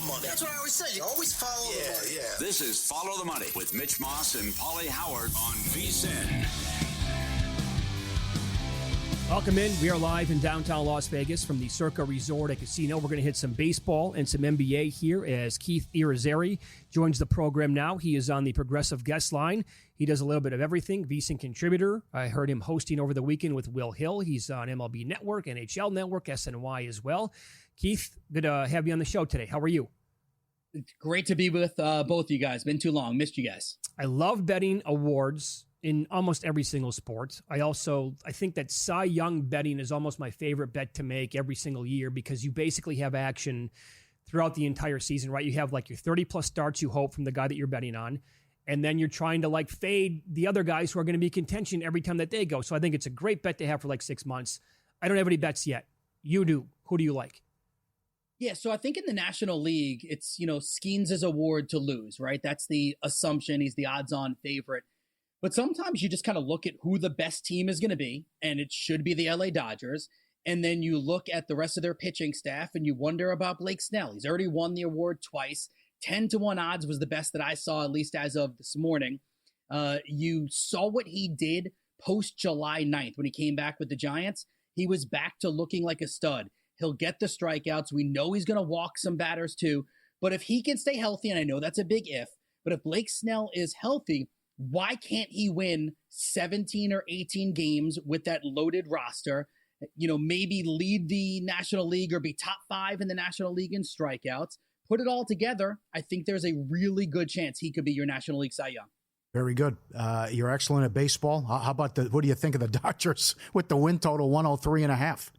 the money. That's what I always say. You always follow the money. Yeah. This is Follow the Money with Mitch Moss and Pauly Howard on VSiN. Welcome in. We are live in downtown Las Vegas from the Circa Resort and Casino. We're going to hit some baseball and some NBA here as Keith Irizarry joins the program now. He is on the Progressive Guest Line. He does a little bit of everything. VSiN Contributor. I heard him hosting over the weekend with Will Hill. He's on MLB Network, NHL Network, SNY as well. Keith, good to have you on the show today. How are you? It's great to be with both of you guys. Been too long. Missed you guys. I love betting awards in almost every single sport. I think that Cy Young betting is almost my favorite bet to make every single year because you basically have action throughout the entire season, right? You have like your 30 plus starts you hope from the guy that you're betting on. And then you're trying to like fade the other guys who are going to be contention every time that they go. So I think it's a great bet to have for like 6 months. I don't have any bets yet. You do. Who do you like? Yeah, so I think in the National League, it's, Skeens' award to lose, right? That's the assumption. He's the odds-on favorite. But sometimes you just kind of look at who the best team is going to be, and it should be the LA Dodgers. And then you look at the rest of their pitching staff, and you wonder about Blake Snell. He's already won the award twice. 10-1 odds was the best that I saw, at least as of this morning. You saw what he did post-July 9th when he came back with the Giants. He was back to looking like a stud. He'll get the strikeouts. We know he's going to walk some batters too. But if he can stay healthy, and I know that's a big if, but if Blake Snell is healthy, why can't he win 17 or 18 games with that loaded roster? Maybe lead the National League or be top 5 in the National League in strikeouts. Put it all together. I think there's a really good chance he could be your National League Cy Young. Very good. You're excellent at baseball. How about what do you think of the Dodgers with the win total 103.5?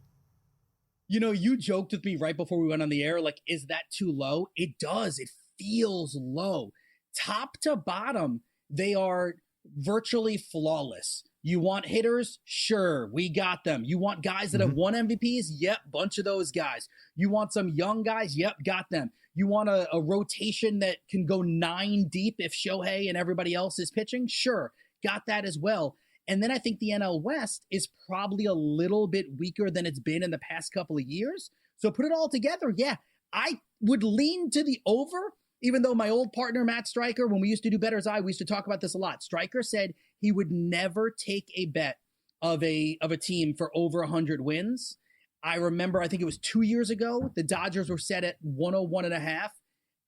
You joked with me right before we went on the air, like, is that too low? It does. It feels low. Top to bottom, they are virtually flawless. You want hitters? Sure, we got them. You want guys that have won MVPs? Yep, bunch of those guys. You want some young guys? Yep, got them. You want a rotation that can go 9 deep if Shohei and everybody else is pitching? Sure, got that as well. And then I think the NL West is probably a little bit weaker than it's been in the past couple of years. So put it all together, yeah, I would lean to the over, even though my old partner, Matt Stryker, when we used to do Better's Eye, we used to talk about this a lot. Stryker said he would never take a bet of a team for over 100 wins. I remember, I think it was 2 years ago, the Dodgers were set at 101.5.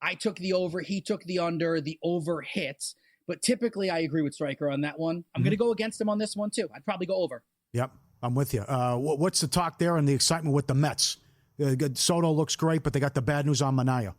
I took the over, he took the under, the over hits. But typically, I agree with Stryker on that one. I'm going to go against him on this one, too. I'd probably go over. Yep, I'm with you. What's the talk there and the excitement with the Mets? Soto looks great, but they got the bad news on Manaea.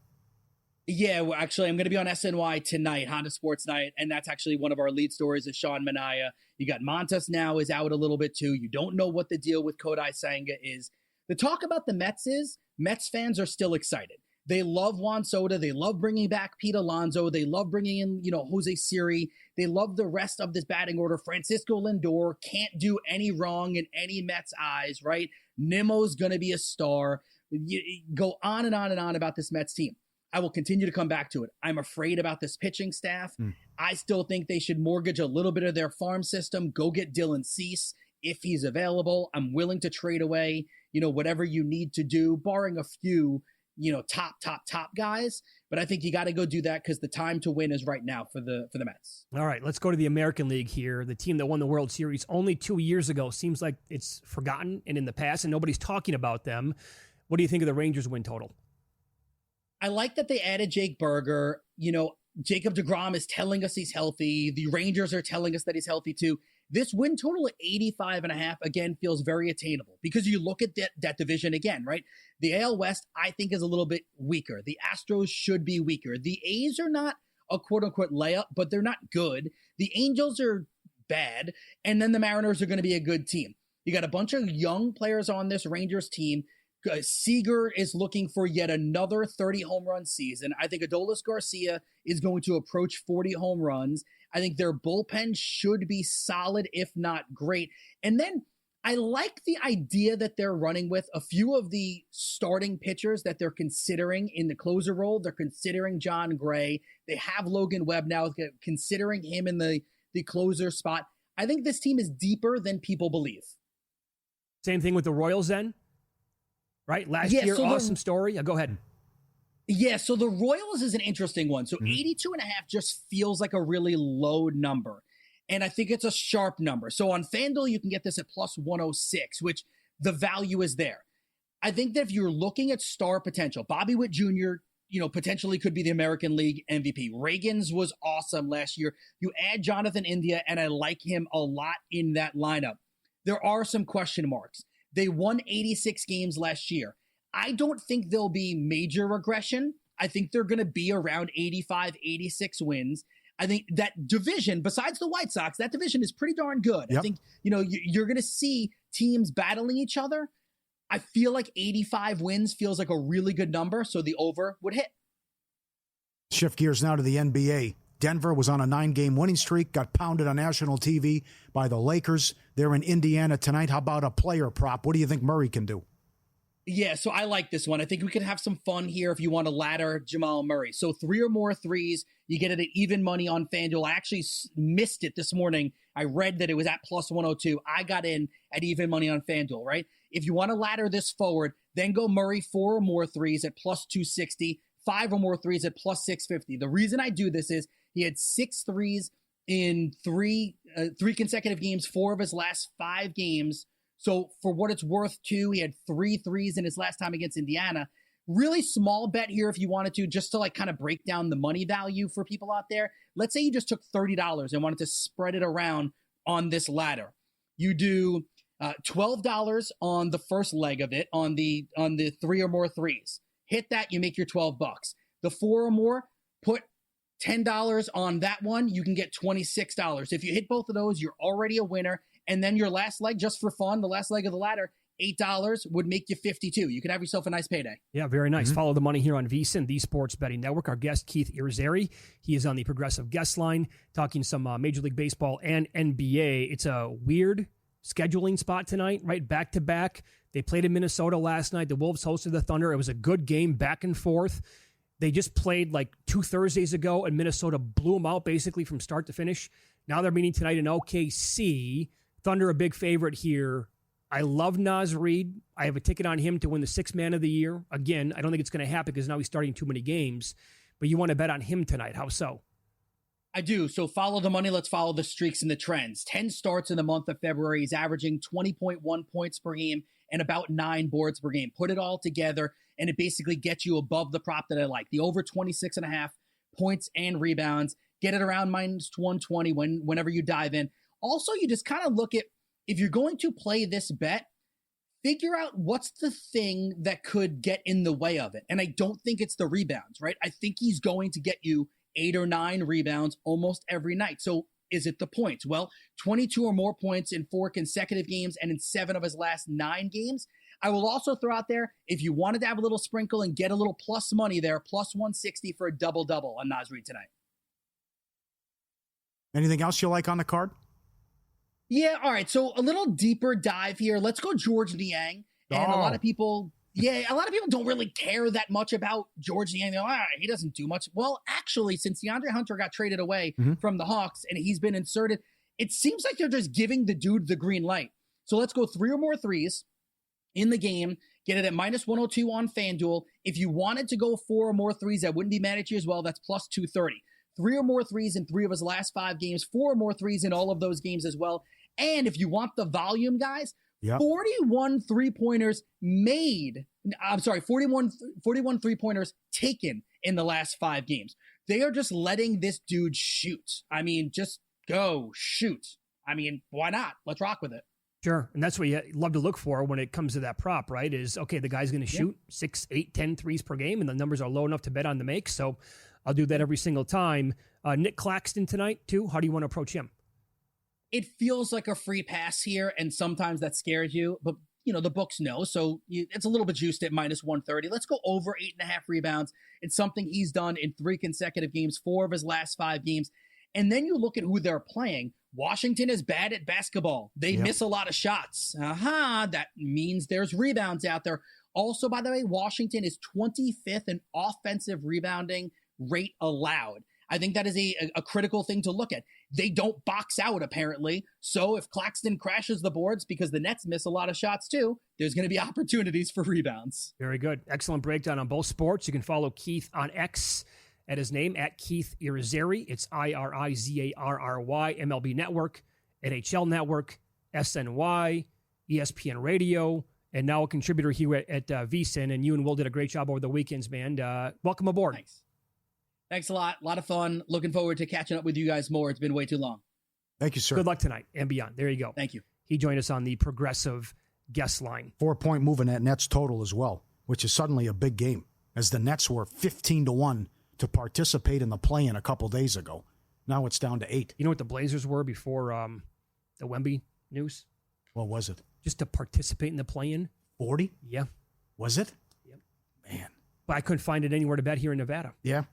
Yeah, well, actually, I'm going to be on SNY tonight, Honda Sports Night, and that's actually one of our lead stories is Sean Manaea. You got Montas now is out a little bit, too. You don't know what the deal with Kodai Senga is. The talk about the Mets is Mets fans are still excited. They love Juan Soto. They love bringing back Pete Alonso. They love bringing in, Jose Siri. They love the rest of this batting order. Francisco Lindor can't do any wrong in any Mets eyes, right? Nimmo's going to be a star. You go on and on and on about this Mets team. I will continue to come back to it. I'm afraid about this pitching staff. I still think they should mortgage a little bit of their farm system. Go get Dylan Cease if he's available. I'm willing to trade away, whatever you need to do, barring a few top guys. But I think you got to go do that because the time to win is right now for the Mets. All right, let's go to the American League here. The team that won the World Series only 2 years ago seems like it's forgotten and in the past, and nobody's talking about them. What do you think of the Rangers win total? I like that they added Jake Berger. Jacob deGrom is telling us he's healthy. The Rangers are telling us that he's healthy too. This win total at 85.5, again, feels very attainable because you look at that division again, right? The AL West, I think, is a little bit weaker. The Astros should be weaker. The A's are not a quote-unquote layup, but they're not good. The Angels are bad, and then the Mariners are going to be a good team. You got a bunch of young players on this Rangers team. Seager is looking for yet another 30 home run season. I think Adolis Garcia is going to approach 40 home runs. I think their bullpen should be solid, if not great. And then I like the idea that they're running with a few of the starting pitchers that they're considering in the closer role. They're considering John Gray. They have Logan Webb now, considering him in the closer spot. I think this team is deeper than people believe. Same thing with the Royals then? Right? Last year, awesome story. Go ahead. Yeah, so the Royals is an interesting one. So 82.5 just feels like a really low number. And I think it's a sharp number. So on FanDuel, you can get this at plus 106, which the value is there. I think that if you're looking at star potential, Bobby Witt Jr., potentially could be the American League MVP. Reagan's was awesome last year. You add Jonathan India, and I like him a lot in that lineup. There are some question marks. They won 86 games last year. I don't think there'll be major regression. I think they're going to be around 85, 86 wins. I think that division, besides the White Sox, that division is pretty darn good. Yep. I think, you're going to see teams battling each other. I feel like 85 wins feels like a really good number, so the over would hit. Shift gears now to the NBA. Denver was on a 9-game winning streak, got pounded on national TV by the Lakers. They're in Indiana tonight. How about a player prop? What do you think Murray can do? Yeah, so I like this one. I think we could have some fun here if you want to ladder Jamal Murray. So 3 or more threes, you get it at even money on FanDuel. I actually missed it this morning. I read that it was at plus 102. I got in at even money on FanDuel, right? If you want to ladder this forward, then go Murray 4 or more threes at plus 260, 5 or more threes at plus 650. The reason I do this is he had 6 threes in three consecutive games, 4 of his last 5 games. So for what it's worth, too, he had 3 threes in his last time against Indiana. Really small bet here if you wanted to, just to kind of break down the money value for people out there. Let's say you just took $30 and wanted to spread it around on this ladder. You do $12 on the first leg of it, on the 3 or more threes. Hit that, you make your $12. The 4 or more, put $10 on that one, you can get $26. If you hit both of those, you're already a winner. And then your last leg, just for fun, the last leg of the ladder, $8 would make you $52. You could have yourself a nice payday. Yeah, very nice. Follow the money here on VSiN, the Sports Betting Network. Our guest, Keith Irizarry, he is on the Progressive Guest Line, talking some Major League Baseball and NBA. It's a weird scheduling spot tonight, right? Back to back. They played in Minnesota last night. The Wolves hosted the Thunder. It was a good game, back and forth. They just played like 2 Thursdays ago, and Minnesota blew them out basically from start to finish. Now they're meeting tonight in OKC. Thunder a big favorite here. I love Naz Reid. I have a ticket on him to win the 6th Man of the Year. Again, I don't think it's going to happen because now he's starting too many games. But you want to bet on him tonight. How so? I do. So follow the money. Let's follow the streaks and the trends. 10 starts in the month of February. He's averaging 20.1 points per game and about 9 boards per game. Put it all together, and it basically gets you above the prop that I like. The over 26.5 points and rebounds. Get it around minus 120 whenever you dive in. Also, you just kind of look at, if you're going to play this bet, figure out what's the thing that could get in the way of it. And I don't think it's the rebounds, right? I think he's going to get you 8 or 9 rebounds almost every night. So is it the points? Well, 22 or more points in 4 consecutive games and in 7 of his last 9 games. I will also throw out there, if you wanted to have a little sprinkle and get a little plus money there, plus 160 for a double-double on Naz Reid tonight. Anything else you like on the card? Yeah, all right. So a little deeper dive here. Let's go George Niang. And a lot of people don't really care that much about George Niang. They're like, he doesn't do much. Well, actually, since DeAndre Hunter got traded away from the Hawks and he's been inserted, it seems like they're just giving the dude the green light. So let's go 3 or more threes in the game. Get it at minus 102 on FanDuel. If you wanted to go 4 or more threes, I wouldn't be mad at you as well. That's plus 230. 3 or more threes in 3 of his last 5 games, 4 or more threes in all of those games as well. And if you want the volume, guys, 41 three-pointers made. I'm sorry, 41 three-pointers taken in the last 5 games. They are just letting this dude shoot. I mean, just go shoot. I mean, why not? Let's rock with it. Sure. And that's what you love to look for when it comes to that prop, right? Is, okay, the guy's going to shoot 6, 8, 10 threes per game, and the numbers are low enough to bet on the make. So I'll do that every single time. Nick Claxton tonight, too. How do you want to approach him? It feels like a free pass here, and sometimes that scares you, but the books know, so it's a little bit juiced at minus 130. Let's go over 8.5 rebounds. It's something he's done in 3 consecutive games, 4 of his last 5 games. And then you look at who they're playing. Washington is bad at basketball. They miss a lot of shots. That means there's rebounds out there. Also, by the way, Washington is 25th in offensive rebounding rate allowed. I think that is a critical thing to look at. They don't box out, apparently. So if Claxton crashes the boards because the Nets miss a lot of shots too, there's going to be opportunities for rebounds. Very good. Excellent breakdown on both sports. You can follow Keith on X at his name, at Keith Irizarry. It's Irizarry, MLB Network, NHL Network, SNY, ESPN Radio, and now a contributor here at VSiN. And you and Will did a great job over the weekends, man. Welcome aboard. Thanks a lot. A lot of fun. Looking forward to catching up with you guys more. It's been way too long. Thank you, sir. Good luck tonight and beyond. There you go. Thank you. He joined us on the progressive guest line. 4-point move in that Nets total as well, which is suddenly a big game, as the Nets were 15-1 to participate in the play-in a couple days ago. Now it's down to 8. You know what the Blazers were before the Wemby news? What was it? Just to participate in the play-in. 40? Yeah. Was it? Yep. Man. But I couldn't find it anywhere to bet here in Nevada. Yeah.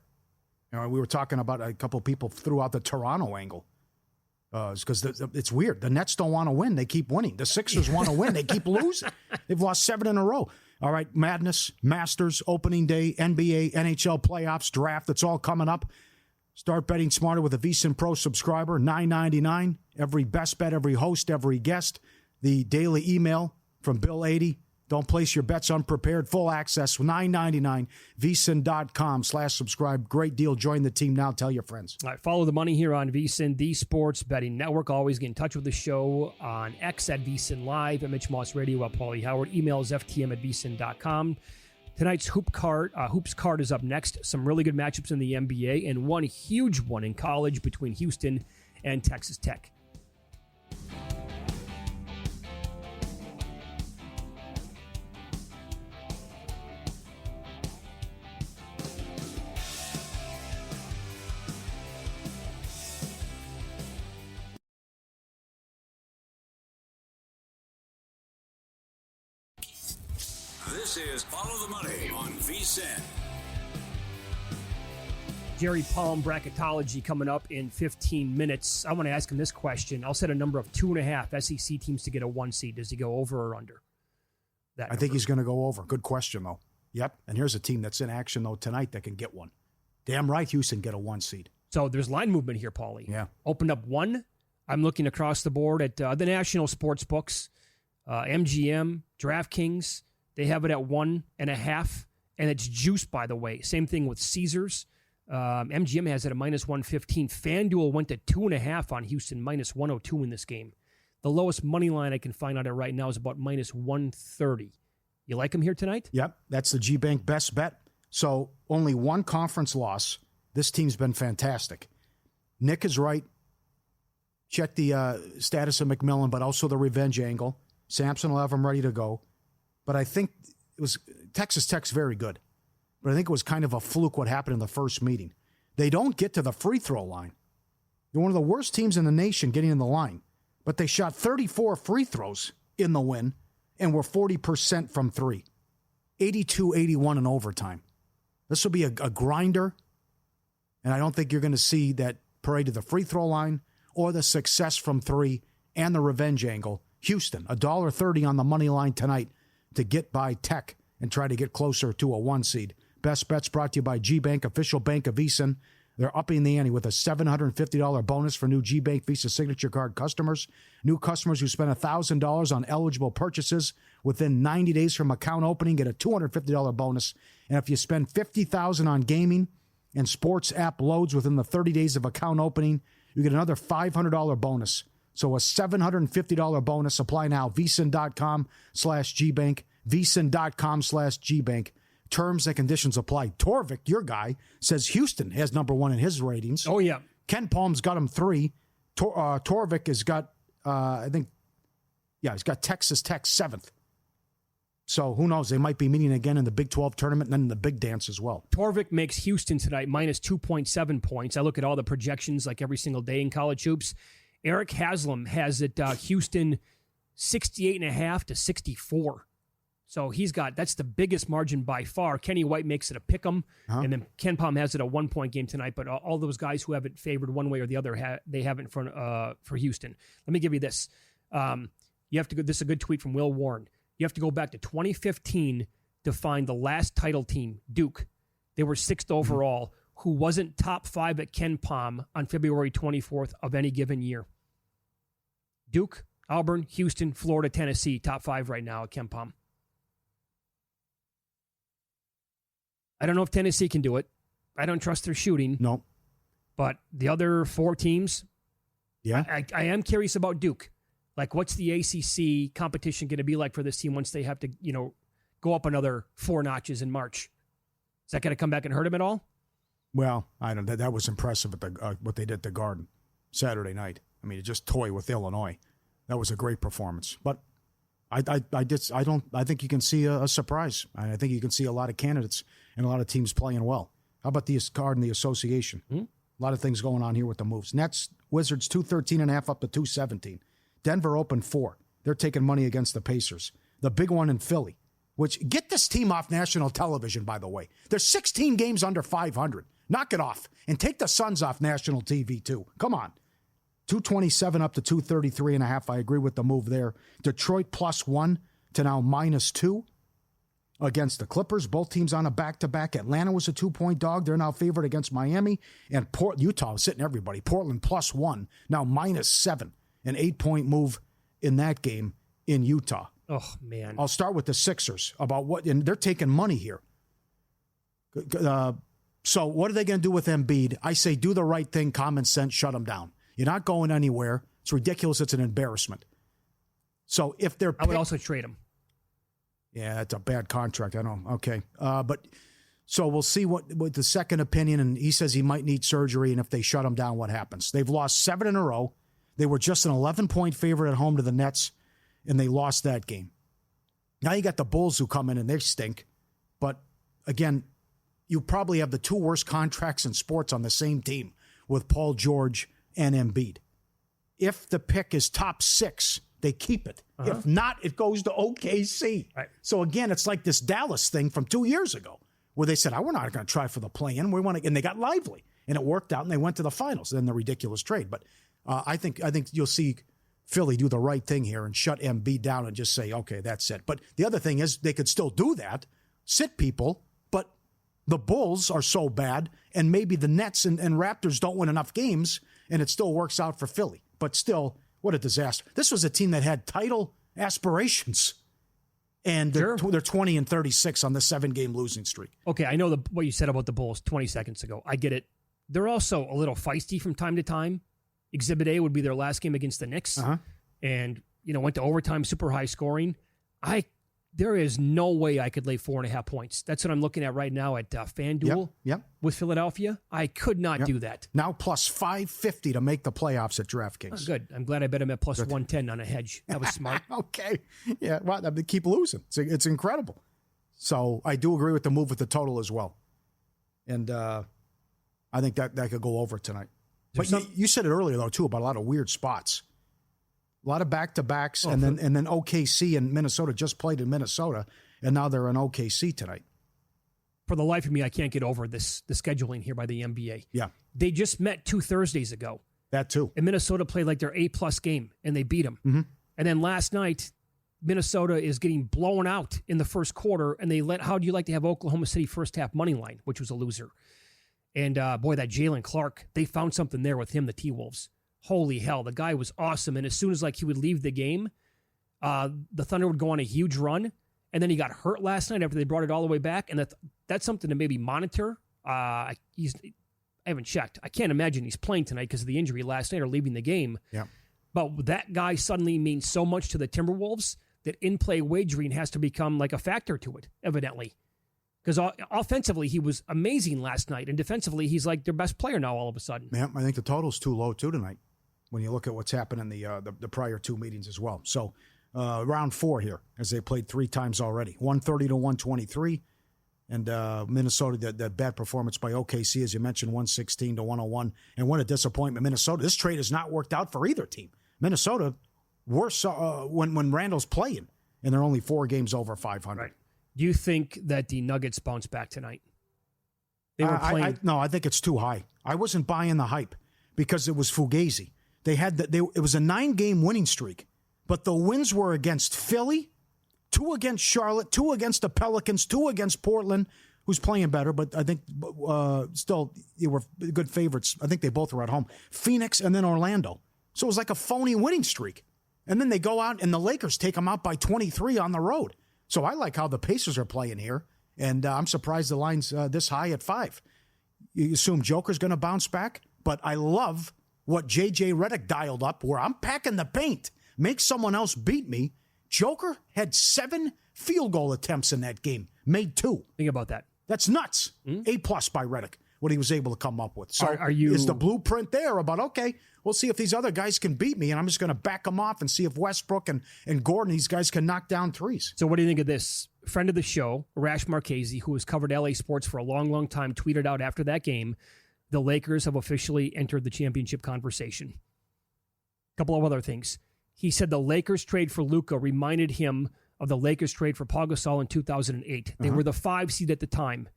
We were talking about a couple of people threw out the Toronto angle. Because it's weird. The Nets don't want to win. They keep winning. The Sixers want to win. They keep losing. They've lost 7 in a row. All right, Madness, Masters, opening day, NBA, NHL playoffs, draft. It's all coming up. Start betting smarter with a VSiN Pro subscriber, $9.99. Every best bet, every host, every guest. The daily email from Bill 80. Don't place your bets unprepared. Full access, $9.99. VSiN.com/subscribe. Great deal. Join the team now. Tell your friends. All right, follow the money here on VSiN, the Sports Betting Network. Always get in touch with the show on X at VSiN Live, at Mitch Moss Radio, at Pauly Howard. Email is ftm@vsin.com. Tonight's Hoops card is up next. Some really good matchups in the NBA and one huge one in college between Houston and Texas Tech. This is Follow the Money on VSiN. Jerry Palm bracketology coming up in 15 minutes. I want to ask him this question. I'll set a number of 2.5 SEC teams to get a 1 seed. Does he go over or under? I think he's going to go over. Good question, though. Yep. And here's a team that's in action, though, tonight that can get one. Damn right Houston get a 1 seed. So there's line movement here, Pauly. Yeah. Opened up 1. I'm looking across the board at the national sports books, MGM, DraftKings. They have it at 1.5, and it's juiced, by the way. Same thing with Caesars. MGM has it at -115. FanDuel went to 2.5 on Houston, -102 in this game. The lowest money line I can find on it right now is about -130. You like them here tonight? Yep, that's the G-Bank best bet. So only 1 conference loss. This team's been fantastic. Nick is right. Check the status of McMillan, but also the revenge angle. Sampson will have him ready to go. But I think it was Texas Tech's very good. But I think it was kind of a fluke what happened in the first meeting. They don't get to the free throw line. They're one of the worst teams in the nation getting in the line. But they shot 34 free throws in the win and were 40% from 3. 82-81 in overtime. This will be a grinder. And I don't think you're going to see that parade to the free throw line or the success from 3 and the revenge angle. Houston, $1.30 on the money line tonight to get by Tech and try to get closer to a 1 seed. Best bets brought to you by G-Bank, official bank of VSiN. They're upping the ante with a $750 bonus for new G-Bank Visa Signature Card customers. New customers who spend $1,000 on eligible purchases within 90 days from account opening get a $250 bonus. And if you spend $50,000 on gaming and sports app loads within the 30 days of account opening, you get another $500 bonus. So a $750 bonus. Apply now. VSiN.com/GBank. VSiN.com/GBank. Terms and conditions apply. Torvik, your guy, says Houston has number 1 in his ratings. Oh, yeah. Ken Palm's got him 3. Torvik has got, he's got Texas Tech 7th. So who knows? They might be meeting again in the Big 12 tournament and then in the big dance as well. Torvik makes Houston tonight -2.7 points. I look at all the projections like every single day in college hoops. Eric Haslam has it Houston 68.5 to 64. So that's the biggest margin by far. Kenny White makes it a pick'em, and then Ken Palm has it a 1-point game tonight. But all those guys who have it favored one way or the other, they have it in front for Houston. Let me give you this. You have to go. This is a good tweet from Will Warren. You have to go back to 2015 to find the last title team, Duke. They were 6th overall. who wasn't top 5 at Ken Pom on February 24th of any given year. Duke, Auburn, Houston, Florida, Tennessee, top 5 right now at Ken Pom. I don't know if Tennessee can do it. I don't trust their shooting. No. But the other 4 teams, yeah, I am curious about Duke. Like, what's the ACC competition going to be like for this team once they have to, go up another 4 notches in March? Is that going to come back and hurt them at all? Well, I don't. That was impressive at what they did at the Garden Saturday night. I mean, just toy with Illinois. That was a great performance. But I think you can see a surprise. I think you can see a lot of candidates and a lot of teams playing well. How about the Garden, the association? A lot of things going on here with the moves. Nets, Wizards 213.5 up to 217. Denver opened 4. They're taking money against the Pacers. The big one in Philly, which get this team off national television, by the way. They're 16 games under 500. Knock it off. And take the Suns off national TV, too. Come on. 227 up to 233.5. I agree with the move there. Detroit +1 to now -2 against the Clippers. Both teams on a back-to-back. Atlanta was a 2-point dog. They're now favored against Miami. And Utah sitting everybody. Portland +1, now -7. An 8-point move in that game in Utah. Oh, man. I'll start with the Sixers about and they're taking money here. So what are they going to do with Embiid? I say do the right thing, common sense, shut them down. You're not going anywhere. It's ridiculous. It's an embarrassment. So if they're... I would also trade him. Yeah, it's a bad contract. I know. Okay. But so we'll see what the second opinion, and he says he might need surgery, and if they shut him down, what happens? They've lost 7 in a row. They were just an 11-point favorite at home to the Nets, and they lost that game. Now you got the Bulls who come in, and they stink. But, again, you probably have the 2 worst contracts in sports on the same team with Paul George and Embiid. If the pick is top 6, they keep it. If not, it goes to OKC. Right. So, again, it's like this Dallas thing from 2 years ago where they said, we're not going to try for the play-in. And they got lively. And it worked out, and they went to the finals. Then the ridiculous trade. But I think you'll see Philly do the right thing here and shut Embiid down and just say, okay, that's it. But the other thing is they could still do that, sit people, but the Bulls are so bad, and maybe the Nets and Raptors don't win enough games, and it still works out for Philly. But still, what a disaster. This was a team that had title aspirations, and they're 20-36 on the 7-game losing streak. Okay, I know what you said about the Bulls 20 seconds ago. I get it. They're also a little feisty from time to time. Exhibit A would be their last game against the Knicks, and went to overtime, super high scoring. There is no way I could lay 4.5 points. That's what I'm looking at right now at FanDuel with Philadelphia. I could not do that. Now plus 550 to make the playoffs at DraftKings. Oh, good. I'm glad I bet him at plus 110 on a hedge. That was smart. Okay. Yeah, well, they keep losing. It's incredible. So I do agree with the move with the total as well. And I think that could go over tonight. But you said it earlier, though, too, about a lot of weird spots. A lot of back-to-backs, and then OKC and Minnesota just played in Minnesota, and now they're in OKC tonight. For the life of me, I can't get over the scheduling here by the NBA. Yeah. They just met 2 Thursdays ago. That, too. And Minnesota played like their A-plus game, and they beat them. Mm-hmm. And then last night, Minnesota is getting blown out in the first quarter, and how do you like to have Oklahoma City first-half money line, which was a loser. And, boy, that Jalen Clark, they found something there with him, the T-Wolves. Holy hell, the guy was awesome. And as soon as he would leave the game, the Thunder would go on a huge run. And then he got hurt last night after they brought it all the way back. And that's something to maybe monitor. I haven't checked. I can't imagine he's playing tonight because of the injury last night or leaving the game. Yeah. But that guy suddenly means so much to the Timberwolves that in-play wagering has to become like a factor to it, evidently. Because offensively, he was amazing last night. And defensively, he's like their best player now all of a sudden. Yeah, I think the total's too low, too, tonight, when you look at what's happened in the prior 2 meetings as well. So round 4 here, as they played 3 times already. 130 to 123. And Minnesota, that bad performance by OKC, as you mentioned, 116 to 101. And what a disappointment. Minnesota, this trade has not worked out for either team. Minnesota, worse when Randall's playing, and they're only 4 games over 500. Right. Do you think that the Nuggets bounce back tonight? They were playing. No, I think it's too high. I wasn't buying the hype because it was Fugazi. It was a 9-game winning streak, but the wins were against Philly, 2 against Charlotte, 2 against the Pelicans, 2 against Portland, who's playing better, but I think still they were good favorites. I think they both were at home. Phoenix and then Orlando. So it was like a phony winning streak. And then they go out and the Lakers take them out by 23 on the road. So I like how the Pacers are playing here. And I'm surprised the line's this high at 5. You assume Joker's going to bounce back. But I love what J.J. Redick dialed up where I'm packing the paint. Make someone else beat me. Joker had 7 field goal attempts in that game. Made 2. Think about that. That's nuts. A+ by Redick, what he was able to come up with. So is the blueprint there about, okay, we'll see if these other guys can beat me, and I'm just going to back them off and see if Westbrook and Gordon, these guys can knock down threes. So what do you think of this? Friend of the show, Rash Marchese, who has covered LA sports for a long, long time, tweeted out after that game, the Lakers have officially entered the championship conversation. A couple of other things. He said the Lakers trade for Luka reminded him of the Lakers trade for Paul Gasol in 2008. They were the 5 seed at the time.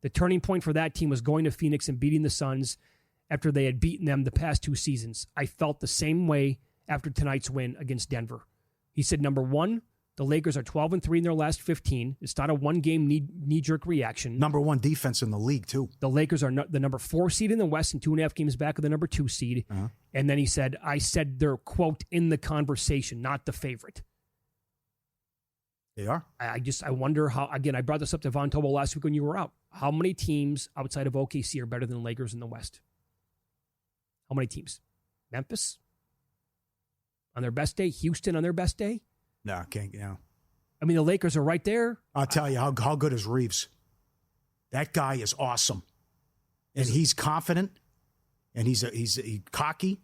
The turning point for that team was going to Phoenix and beating the Suns after they had beaten them the past 2 seasons. I felt the same way after tonight's win against Denver. He said, number 1, the Lakers are 12-3 in their last 15. It's not a one-game knee-jerk reaction. Number 1 defense in the league, too. The Lakers are the number 4 seed in the West and 2.5 games back of the number 2 seed. And then he said, I said they're, quote, in the conversation, not the favorite. They are. I wonder how, again, I brought this up to Von Tobel last week when you were out. How many teams outside of OKC are better than the Lakers in the West? How many teams? Memphis? On their best day? Houston on their best day? No, can't. Yeah. I mean, the Lakers are right there. I'll tell you how good is Reeves. That guy is awesome, and he's confident, and he's cocky,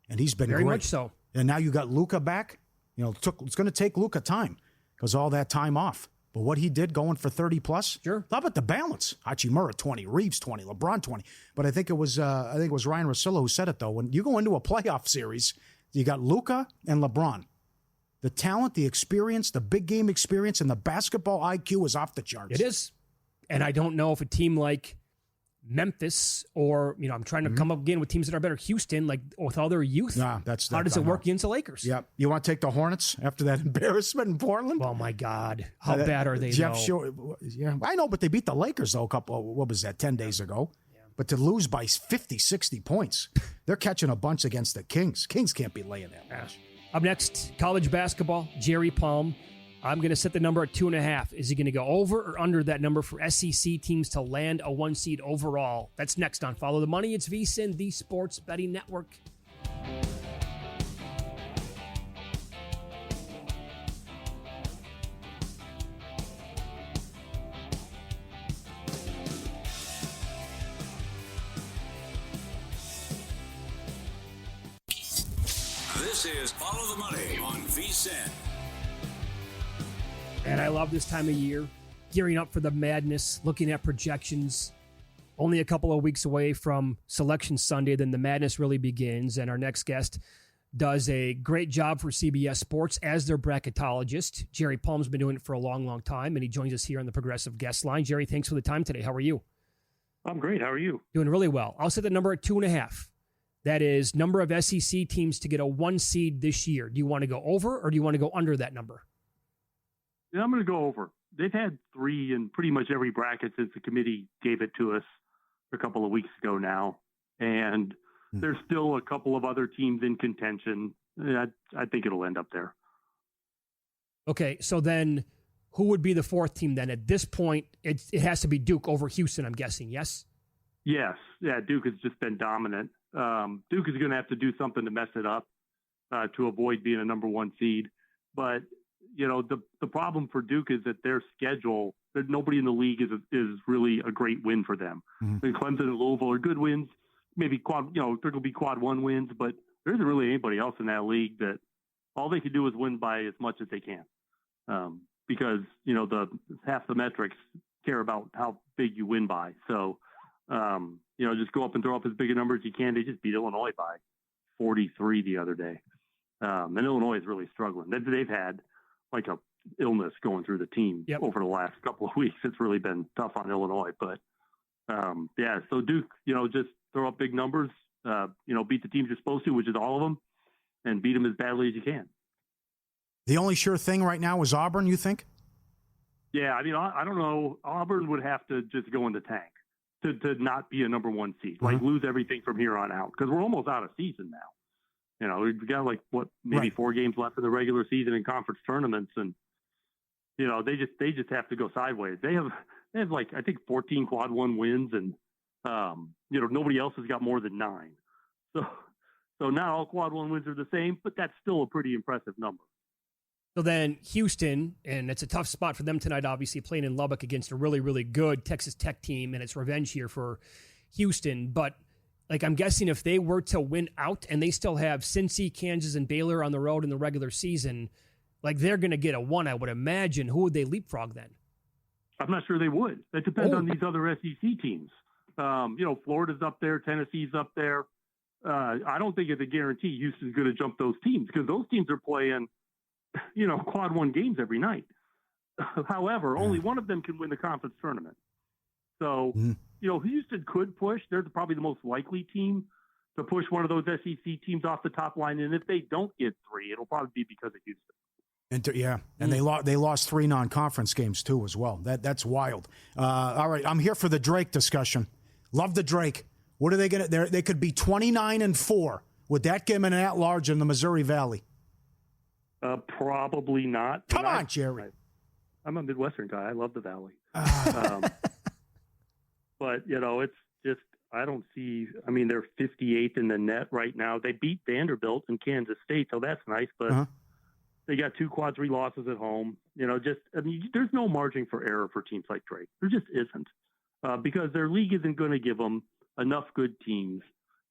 and he's been very great. much so. And now you got Luka back. You know, it's going to take Luka time because all that time off. But what he did going for 30 plus, sure. How about the balance? Hachimura 20, Reeves 20, LeBron 20. But I think it was Ryan Russillo who said it though. When you go into a playoff series, you got Luka and LeBron. The talent, the experience, the big game experience, and the basketball IQ is off the charts. It is. And I don't know if a team like Memphis or, I'm trying to come up again with teams that are better. Houston, like with all their youth. How does it work against the Lakers? Yeah. You want to take the Hornets after that embarrassment in Portland? Oh, my God. How bad are they, Jeff Shore, yeah, I know, but they beat the Lakers, though, 10 days ago? Yeah. But to lose by 50, 60 points, they're catching a bunch against the Kings. Kings can't be laying that much. Up next, college basketball, Jerry Palm. I'm going to set the number at 2.5. Is he going to go over or under that number for SEC teams to land a 1 seed overall? That's next on Follow the Money. It's VSiN, the Sports Betting Network. This is Follow the Money on VSiN. And I love this time of year, gearing up for the madness, looking at projections. Only a couple of weeks away from Selection Sunday, then the madness really begins. And our next guest does a great job for CBS Sports as their bracketologist. Jerry Palm's been doing it for a long, long time, and he joins us here on the Progressive Guest Line. Jerry, thanks for the time today. How are you? I'm great. How are you? Doing really well. I'll set the number at 2.5. That is number of SEC teams to get a 1 seed this year. Do you want to go over or do you want to go under that number? Yeah, I'm going to go over. They've had 3 in pretty much every bracket since the committee gave it to us a couple of weeks ago now. And there's still a couple of other teams in contention. I think it'll end up there. Okay, so then who would be the 4th team then? At this point, it has to be Duke over Houston, I'm guessing, yes? Yes. Yeah, Duke has just been dominant. Duke is going to have to do something to mess it up to avoid being a number 1 seed. But, the problem for Duke is that their schedule, that nobody in the league is really a great win for them. Clemson and Louisville are good wins. Maybe there will be quad 1 wins, but there isn't really anybody else in that league that all they can do is win by as much as they can. Because, the half the metrics care about how big you win by. So, just go up and throw up as big a number as you can. They just beat Illinois by 43 the other day. And Illinois is really struggling. They've had like a illness going through the team over the last couple of weeks. It's really been tough on Illinois. But, so Duke, just throw up big numbers, beat the teams you're supposed to, which is all of them, and beat them as badly as you can. The only sure thing right now is Auburn, you think? Yeah, I mean, I don't know. Auburn would have to just go in the tank to not be a number one seed, like lose everything from here on out, because we're almost out of season now. You know, we've got maybe 4 games left in the regular season in conference tournaments, and you know they just have to go sideways. They have like I think 14 quad one wins, and you know nobody else has got more than 9. So not all quad one wins are the same, but that's still a pretty impressive number. So then Houston, and it's a tough spot for them tonight, obviously playing in Lubbock against a really, really good Texas Tech team, and it's revenge here for Houston. But like I'm guessing if they were to win out and they still have Cincy, Kansas, and Baylor on the road in the regular season, like they're going to get a 1, I would imagine. Who would they leapfrog then? I'm not sure they would. It depends on these other SEC teams. You know, Florida's up there, Tennessee's up there. I don't think it's a guarantee Houston's going to jump those teams because those teams are playing, you know, quad one games every night. However, only one of them can win the conference tournament. So, you know, Houston could push. They're probably the most likely team to push one of those SEC teams off the top line. And if they don't get 3, it'll probably be because of Houston. And they lost 3 non-conference games too as well. That's wild. All right, I'm here for the Drake discussion. Love the Drake. What are they going to? They could be 29-4. Would that give them an at-large in the Missouri Valley? Probably not. Come on, Jerry. I'm a Midwestern guy. I love the Valley. But, you know, it's just, I don't see, I mean, they're 58th in the net right now. They beat Vanderbilt and Kansas State, so that's nice. But they got 2 quad 3 losses at home. You know, just, I mean, there's no margin for error for teams like Drake. There just isn't. Because their league isn't going to give them enough good teams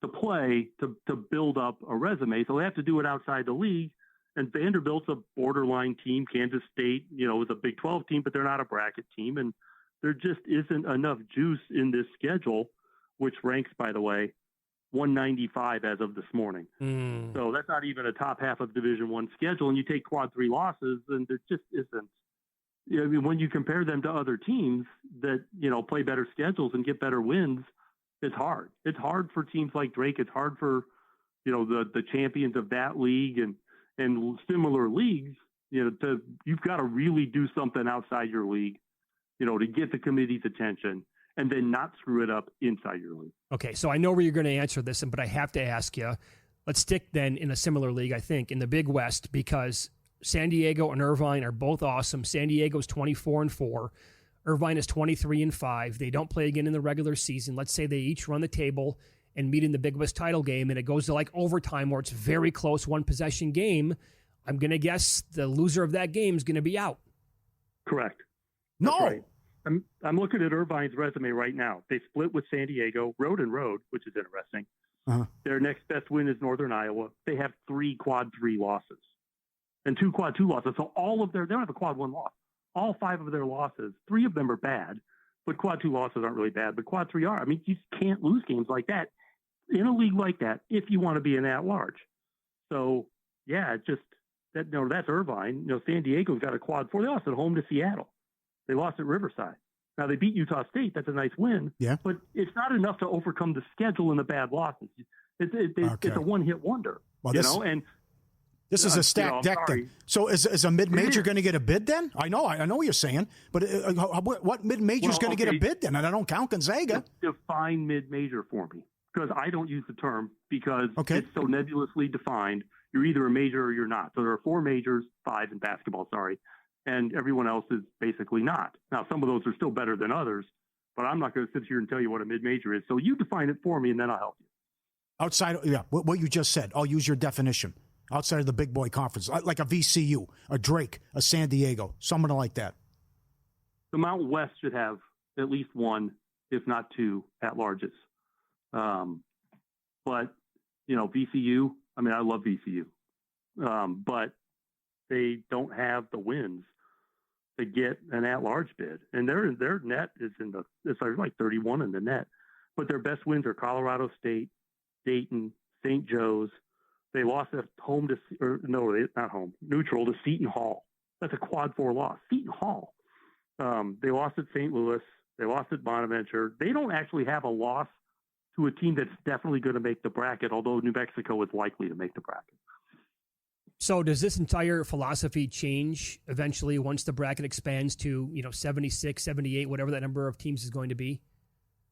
to play to build up a resume. So they have to do it outside the league. And Vanderbilt's a borderline team. Kansas State, you know, is a Big 12 team, but they're not a bracket team. And there just isn't enough juice in this schedule, which ranks, by the way, 195 as of this morning. So that's not even a top half of Division I schedule. And you take quad 3 losses, and there just isn't. You know, I mean, when you compare them to other teams that, you know, play better schedules and get better wins, it's hard. It's hard for teams like Drake. It's hard for, you know, the champions of that league and similar leagues. You know, you've got to really do something outside your league, you know, to get the committee's attention and then not screw it up inside your league. Okay, so I know where you're going to answer this, but I have to ask you. Let's stick then in a similar league, I think, in the Big West, because San Diego and Irvine are both awesome. San Diego's 24-4. Irvine is 23-5. They don't play again in the regular season. Let's say they each run the table and meet in the Big West title game, and it goes to like overtime where it's very close, 1-possession game. I'm going to guess the loser of that game is going to be out. Correct. No. That's right. I'm looking at Irvine's resume right now. They split with San Diego, road and road, which is interesting. Their next best win is Northern Iowa. They have 3 quad 3 losses and 2 quad 2 losses. So they don't have a quad 1 loss. All 5 of their losses, 3 of them are bad, but quad 2 losses aren't really bad, but quad 3 are. I mean, you can't lose games like that in a league like that if you want to be an at-large. So, yeah, that's Irvine. You know, San Diego's got a quad 4. They lost at home to Seattle. They lost at Riverside. Now, they beat Utah State. That's a nice win. Yeah. But it's not enough to overcome the schedule and the bad losses. It's a one-hit wonder, well, you know? And this is a stacked deck then. So is a mid-major going to get a bid then? I know what you're saying, but what mid-major is going to get a bid then? And I don't count Gonzaga. Define mid-major for me, because I don't use the term because it's so nebulously defined. You're either a major or you're not. So there are 4 majors, 5 in basketball, and everyone else is basically not. Now, some of those are still better than others, but I'm not going to sit here and tell you what a mid-major is. So you define it for me, and then I'll help you. Outside, what you just said. I'll use your definition. Outside of the big boy conference, like a VCU, a Drake, a San Diego, someone like that. The Mountain West should have at least 1, if not 2, at-larges. But, you know, VCU, I mean, I love VCU. But they don't have the wins to get an at-large bid. And their net is it's like 31 in the net. But their best wins are Colorado State, Dayton, St. Joe's. They lost at home neutral to Seton Hall. That's a quad 4 loss. Seton Hall. They lost at St. Louis. They lost at Bonaventure. They don't actually have a loss to a team that's definitely going to make the bracket, although New Mexico is likely to make the bracket. So does this entire philosophy change eventually once the bracket expands to 76, 78, whatever that number of teams is going to be?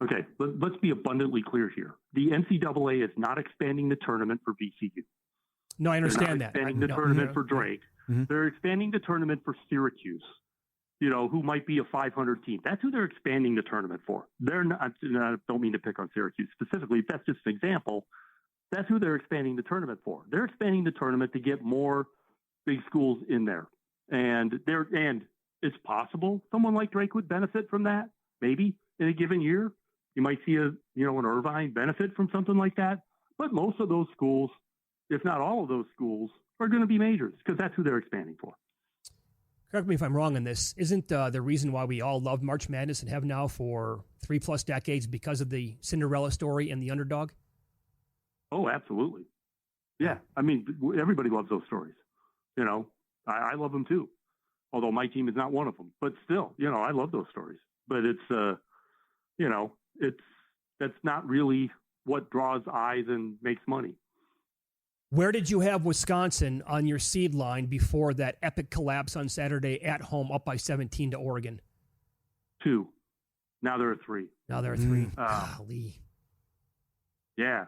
Okay, let's be abundantly clear here. The NCAA is not expanding the tournament for VCU. No, I understand that. They're not expanding the tournament for Drake. Mm-hmm. They're expanding the tournament for Syracuse, who might be a 500 team. That's who they're expanding the tournament for. They're not, I don't mean to pick on Syracuse specifically. That's just an example. That's who they're expanding the tournament for. They're expanding the tournament to get more big schools in there. And it's possible someone like Drake would benefit from that, maybe in a given year. You might see an Irvine benefit from something like that. But most of those schools, if not all of those schools, are going to be majors because that's who they're expanding for. Correct me if I'm wrong on this. Isn't the reason why we all love March Madness and have now for 3+ decades because of the Cinderella story and the underdog? Oh, absolutely. Yeah. I mean, everybody loves those stories. I love them too. Although my team is not one of them, but still, I love those stories. But it's, that's not really what draws eyes and makes money. Where did you have Wisconsin on your seed line before that epic collapse on Saturday at home up by 17 to Oregon? 2. Now they're a 3. Golly. Yeah.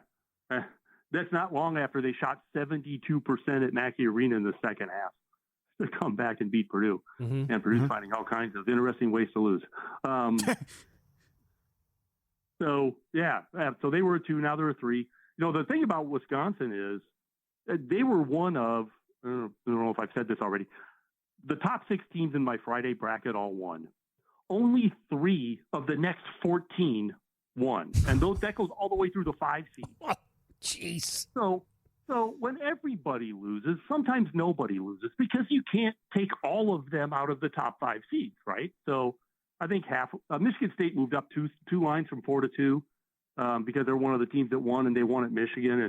That's not long after they shot 72% at Mackey Arena in the second half to come back and beat Purdue. Mm-hmm. And Purdue's finding all kinds of interesting ways to lose. So they were a 2. Now they're a 3. The thing about Wisconsin is they were one of, I don't know if I've said this already, the top 6 teams in my Friday bracket all won. Only 3 of the next 14 won. And that goes all the way through the 5 seed. Jeez. So when everybody loses, sometimes nobody loses because you can't take all of them out of the top 5 seeds, right? So I think Michigan State moved up two lines from 4 to 2 because they're one of the teams that won and they won at Michigan.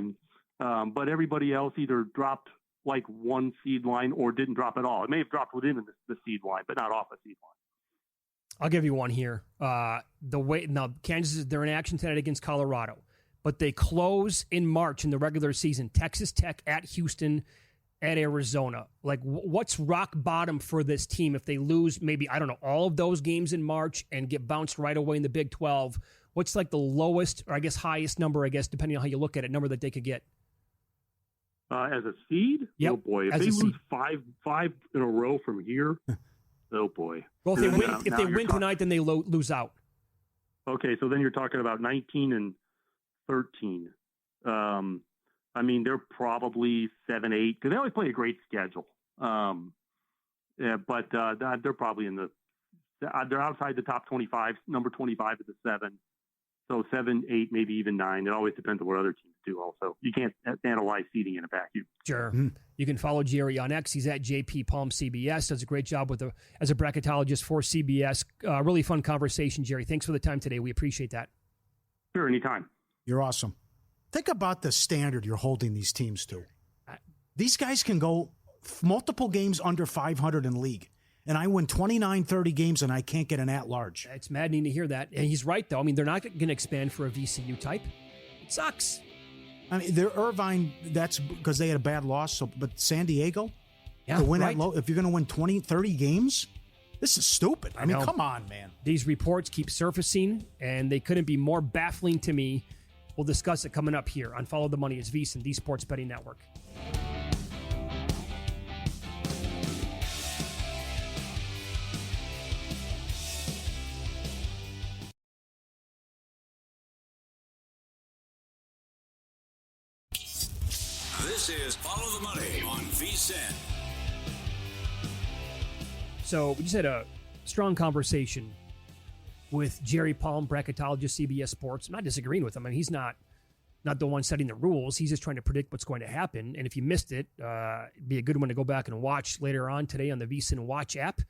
And but everybody else either dropped like 1 seed line or didn't drop at all. It may have dropped within the seed line, but not off a seed line. I'll give you one here. Kansas, they're in action tonight against Colorado, but they close in March in the regular season. Texas Tech at Houston, at Arizona. Like, what's rock bottom for this team if they lose maybe, all of those games in March and get bounced right away in the Big 12? What's like the lowest or highest number, depending on how you look at it, number that they could get? As a seed? Yep. Oh, boy. If they lose five in a row from here, oh, boy. Well, if they win tonight, then they lose out. Okay, so then you're talking about 19 and 13. They're probably 7-8 because they always play a great schedule. But they're probably they're outside the top 25, number 25 at the 7. So 7, 8, maybe even 9. It always depends on what other teams do also. You can't analyze seeding in a vacuum. Sure. You can follow Jerry on X. He's at JP Palm CBS. Does a great job as a bracketologist for CBS. Really fun conversation, Jerry. Thanks for the time today. We appreciate that. Sure, anytime. You're awesome. Think about the standard you're holding these teams to. These guys can go multiple games under 500 in league. And I win 29, 30 games, and I can't get an at-large. It's maddening to hear that. And he's right, though. They're not going to expand for a VCU type. It sucks. They're Irvine, that's because they had a bad loss. But San Diego, to win right. If you're going to win 20, 30 games, this is stupid. Come on, man. These reports keep surfacing, and they couldn't be more baffling to me. We'll discuss it coming up here on Follow the Money as VSiN, the Sports Betting Network. This is Follow the Money on VSiN. So we just had a strong conversation with Jerry Palm, bracketologist, CBS Sports. I'm not disagreeing with him. He's not the one setting the rules. He's just trying to predict what's going to happen. And if you missed it, it'd be a good one to go back and watch later on today on the VSiN Watch app.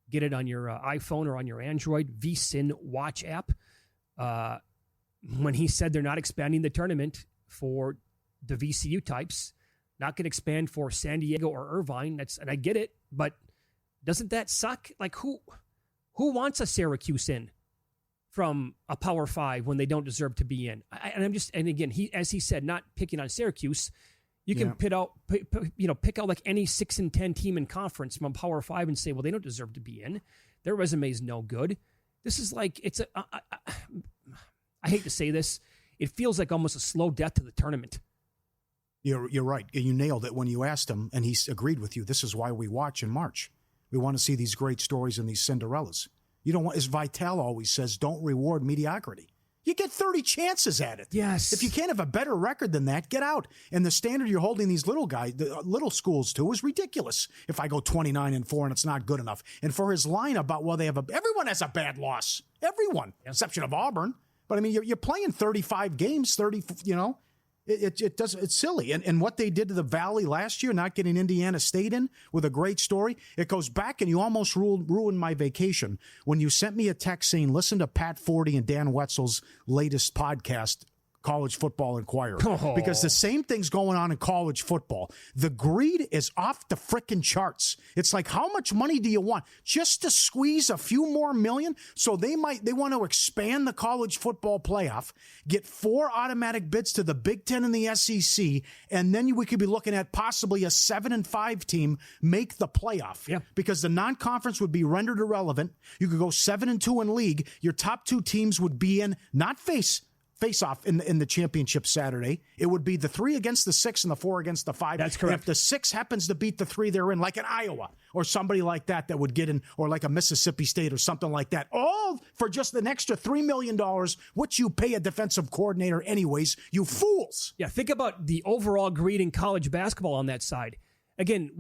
Get it on your iPhone or on your Android, VSiN Watch app. When he said they're not expanding the tournament for the VCU types, not going to expand for San Diego or Irvine. And I get it, but doesn't that suck? Like who wants a Syracuse in from a Power 5 when they don't deserve to be in? And again, as he said, not picking on Syracuse, You can pick out like any 6-10 team in conference from Power 5 and say, well, they don't deserve to be in. Their resume is no good. This is like, I hate to say this. It feels like almost a slow death to the tournament. You're right. You nailed it when you asked him, and he agreed with you. This is why we watch in March. We want to see these great stories and these Cinderellas. You don't want, as Vitale always says, don't reward mediocrity. You get 30 chances at it. Yes. If you can't have a better record than that, get out. And the standard you're holding these little guys, the little schools to, is ridiculous. If I go 29-4 and it's not good enough. And for his line about, well, everyone has a bad loss. Everyone, exception of Auburn. But I mean, you're playing 35 games, 30. It's silly. And what they did to the Valley last year, not getting Indiana State in with a great story, it goes back, and you almost ruined my vacation when you sent me a text saying, listen to Pat Forty and Dan Wetzel's latest podcast, College Football Inquirer, because the same thing's going on in college football. The greed is off the frickin' charts. It's like, how much money do you want just to squeeze a few more million? So they want to expand the college football playoff, get 4 automatic bids to the Big Ten and the SEC, and then we could be looking at possibly a 7-5 team make the playoff. Yeah. Because the non-conference would be rendered irrelevant. You could go 7-2 in league. Your top 2 teams would be in, not face-off in the championship Saturday. It would be the 3 against the 6 and the 4 against the 5. That's correct. And if the 6 happens to beat the 3 they're in, like an Iowa or somebody like that would get in, or like a Mississippi State or something like that, all for just an extra $3 million, which you pay a defensive coordinator anyways, you fools. Yeah, think about the overall greed in college basketball on that side. Again,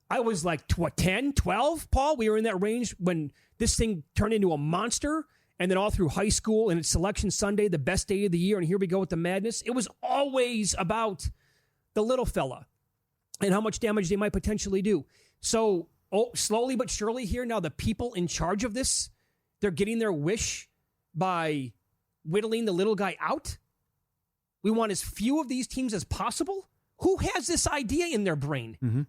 I was like, 10, 12, Paul? We were in that range when this thing turned into a monster. And then all through high school, and it's Selection Sunday, the best day of the year, and here we go with the madness. It was always about the little fella and how much damage they might potentially do. So slowly but surely here, now the people in charge of this, they're getting their wish by whittling the little guy out. We want as few of these teams as possible. Who has this idea in their brain? Mm-hmm.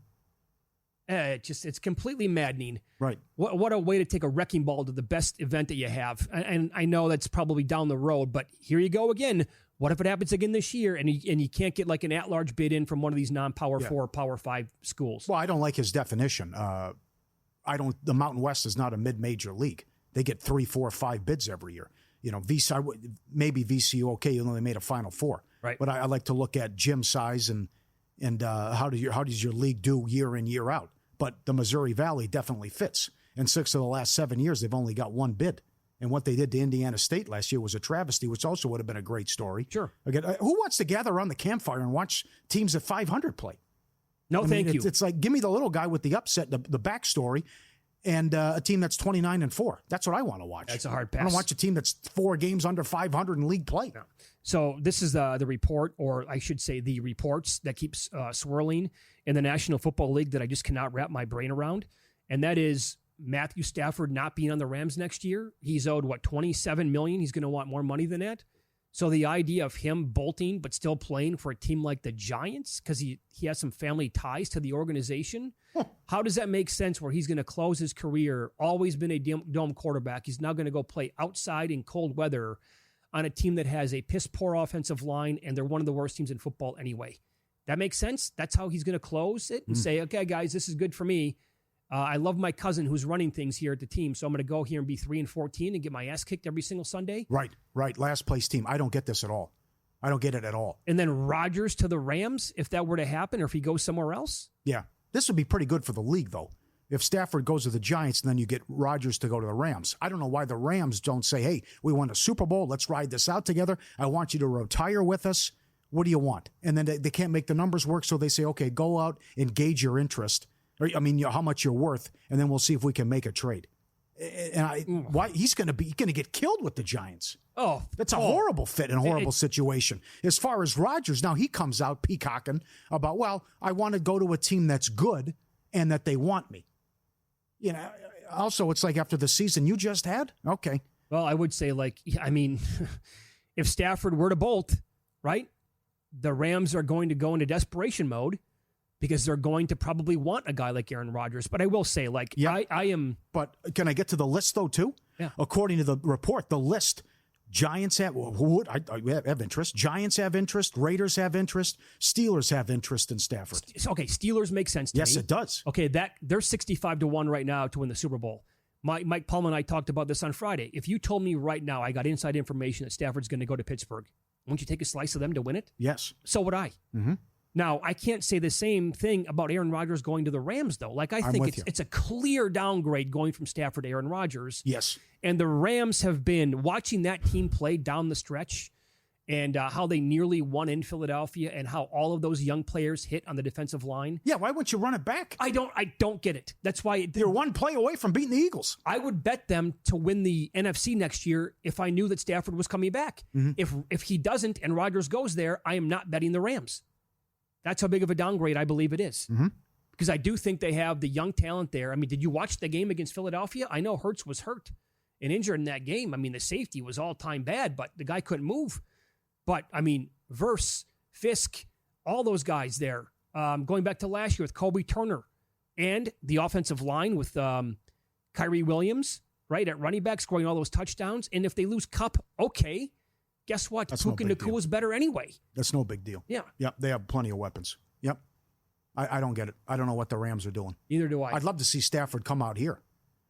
It's completely maddening. Right. What a way to take a wrecking ball to the best event that you have. And I know that's probably down the road, but here you go again. What if it happens again this year and you can't get like an at-large bid in from one of these non-Power 4, Power 5 schools? Well, I don't like his definition. The Mountain West is not a mid-major league. They get 3, 4, 5 bids every year. You know, maybe VCU, okay, you know, they made a Final Four. Right. But I like to look at gym size and how does your league do year in, year out? But the Missouri Valley definitely fits. In 6 of the last 7 years, they've only got 1 bid. And what they did to Indiana State last year was a travesty, which also would have been a great story. Sure. Again, who wants to gather around the campfire and watch teams at 500 play? Thank you. It's like, give me the little guy with the upset, the backstory, and a team that's 29-4. That's what I want to watch. That's a hard pass. I don't watch a team that's 4 games under 500 in league play. No. So this is the report, or I should say the reports that keeps swirling in the National Football League that I just cannot wrap my brain around. And that is Matthew Stafford not being on the Rams next year. He's owed, $27 million? He's going to want more money than that. So the idea of him bolting but still playing for a team like the Giants because he has some family ties to the organization, how does that make sense where he's going to close his career, always been a dome quarterback, he's now going to go play outside in cold weather on a team that has a piss-poor offensive line, and they're one of the worst teams in football anyway? That makes sense? That's how he's going to close it and say, okay, guys, this is good for me. I love my cousin who's running things here at the team, so I'm going to go here and be 3-14 and get my ass kicked every single Sunday. Right. Last place team. I don't get this at all. I don't get it at all. And then Rodgers to the Rams, if that were to happen, or if he goes somewhere else? Yeah. This would be pretty good for the league, though. If Stafford goes to the Giants and then you get Rodgers to go to the Rams. I don't know why the Rams don't say, hey, we won a Super Bowl. Let's ride this out together. I want you to retire with us. What do you want? And then they can't make the numbers work, so they say, okay, go out and gauge your interest. How much you're worth, and then we'll see if we can make a trade. And why he's going to get killed with the Giants. Oh, that's a horrible fit and a horrible situation. As far as Rodgers, now he comes out peacocking about, well, I want to go to a team that's good and that they want me. You know, also it's like after the season you just had, okay. Well, I would say if Stafford were to bolt, right, the Rams are going to go into desperation mode, because they're going to probably want a guy like Aaron Rodgers. But I will say, I am... But can I get to the list, though, too? Yeah. According to the report, the list, Giants have have interest. Giants have interest. Raiders have interest. Steelers have interest in Stafford. Okay, Steelers make sense to me. Yes, it does. Okay, they're 65-1 right now to win the Super Bowl. Mike Palmer and I talked about this on Friday. If you told me right now I got inside information that Stafford's going to go to Pittsburgh, won't you take a slice of them to win it? Yes. So would I. Mm-hmm. Now, I can't say the same thing about Aaron Rodgers going to the Rams, though. Like, I think it's a clear downgrade going from Stafford to Aaron Rodgers. Yes. And the Rams have been watching that team play down the stretch and how they nearly won in Philadelphia and how all of those young players hit on the defensive line. Yeah, why wouldn't you run it back? I don't get it. That's why they're one play away from beating the Eagles. I would bet them to win the NFC next year if I knew that Stafford was coming back. Mm-hmm. If he doesn't and Rodgers goes there, I am not betting the Rams. That's how big of a downgrade I believe it is. Mm-hmm. Because I do think they have the young talent there. I mean, did you watch the game against Philadelphia? I know Hurts was hurt and injured in that game. I mean, the safety was all-time bad, but the guy couldn't move. But, I mean, Verse, Fisk, all those guys there, going back to last year with Kobe Turner and the offensive line with Kyrie Williams, right, at running back, scoring all those touchdowns. And if they lose Kupp, okay. Guess what? Puka Nacua is better anyway. That's no big deal. Yeah. Yep. They have plenty of weapons. Yep. I don't get it. I don't know what the Rams are doing. Neither do I. I'd love to see Stafford come out here.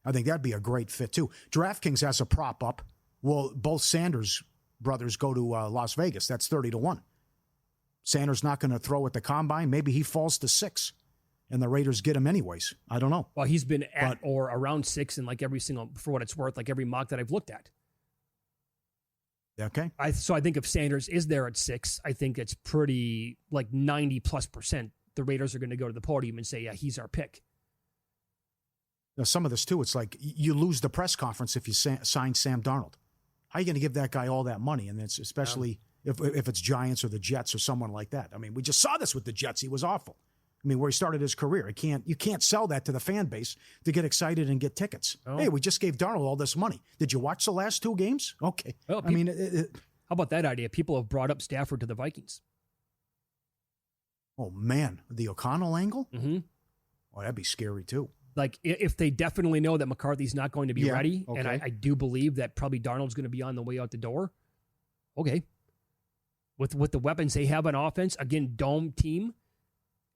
I think that'd be a great fit, too. DraftKings has a prop up. Well, both Sanders brothers go to Las Vegas. That's 30-1. Sanders not going to throw at the combine. Maybe he falls to 6, and the Raiders get him anyways. I don't know. Well, he's been at or around 6 in like every single, for what it's worth, like every mock that I've looked at. Okay. So I think if Sanders is there at 6, I think it's pretty like 90+%. The Raiders are going to go to the podium and say, yeah, he's our pick. Now, some of this, too, it's like you lose the press conference if you sign Sam Darnold. How are you going to give that guy all that money? And it's especially if it's Giants or the Jets or someone like that. I mean, we just saw this with the Jets. He was awful. I mean, where he started his career. You can't sell that to the fan base to get excited and get tickets. Oh. Hey, we just gave Darnold all this money. Did you watch the last 2 games? Okay. Well, how about that idea? People have brought up Stafford to the Vikings. Oh, man. The O'Connell angle? Mm-hmm. Oh, that'd be scary, too. Like, if they definitely know that McCarthy's not going to be ready, okay. And I do believe that probably Darnold's going to be on the way out the door, okay. With the weapons they have on offense, again, dome team,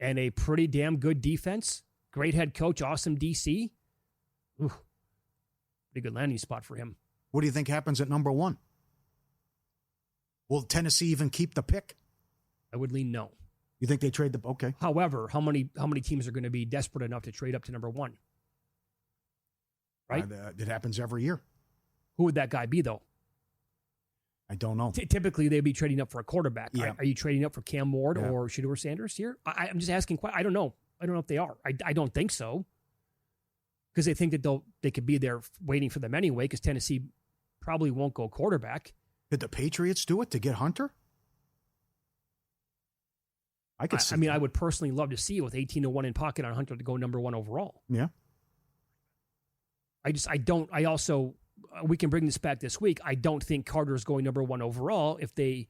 and a pretty damn good defense, great head coach, awesome DC. Ooh, pretty good landing spot for him. What do you think happens at number 1? Will Tennessee even keep the pick? I would lean no. You think they trade the... Okay. However, how many teams are going to be desperate enough to trade up to number 1? Right? It happens every year. Who would that guy be, though? I don't know. Typically, they'd be trading up for a quarterback. Yeah. Are you trading up for Cam Ward or Shedeur Sanders here? I'm just asking. I don't know. I don't know if they are. I don't think so. Because they think that they could be there waiting for them anyway, because Tennessee probably won't go quarterback. Did the Patriots do it to get Hunter? I would personally love to see it with 18-1 in pocket on Hunter to go number 1 overall. Yeah. We can bring this back this week. I don't think Carter is going number 1 overall. If they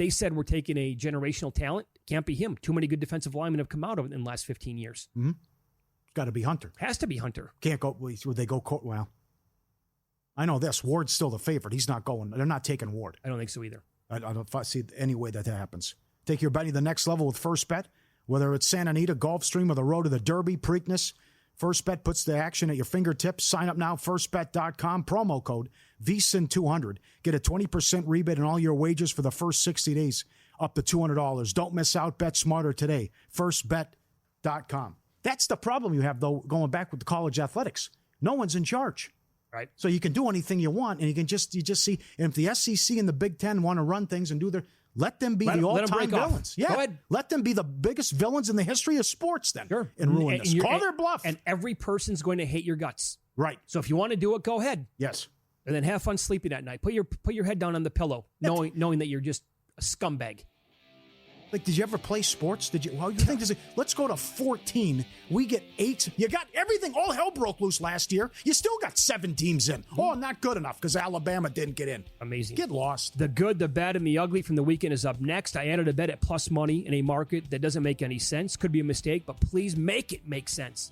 said we're taking a generational talent, can't be him. Too many good defensive linemen have come out of it in the last 15 years. Mm-hmm. Got to be Hunter. Has to be Hunter. Can't go. Would they go? Well, I know this. Ward's still the favorite. He's not going. They're not taking Ward. I don't think so either. I don't see any way that happens. Take your betting to the next level with First Bet. Whether it's Santa Anita, Gulfstream, or the road to the Derby, Preakness, First Bet puts the action at your fingertips. Sign up now, firstbet.com, promo code VSiN200. Get a 20% rebate on all your wagers for the first 60 days, up to $200. Don't miss out. Bet smarter today. Firstbet.com. That's the problem you have, though, going back with the college athletics. No one's in charge. Right. So you can do anything you want, and you just see. And if the SEC and the Big Ten want to run things and do their... Let them be the all-time villains. Yeah. Go ahead. Let them be the biggest villains in the history of sports then. Sure. And ruin this. Call their bluff. And every person's going to hate your guts. Right. So if you want to do it, go ahead. Yes. And then have fun sleeping at night. Put your head down on the pillow, knowing that you're just a scumbag. Like, did you ever play sports? Did you? Well, you think let's go to 14. We get 8. You got everything. All hell broke loose last year. You still got 7 teams in. Oh, not good enough because Alabama didn't get in. Amazing. Get lost. The good, the bad, and the ugly from the weekend is up next. I added a bet at plus money in a market that doesn't make any sense. Could be a mistake, but please make it make sense.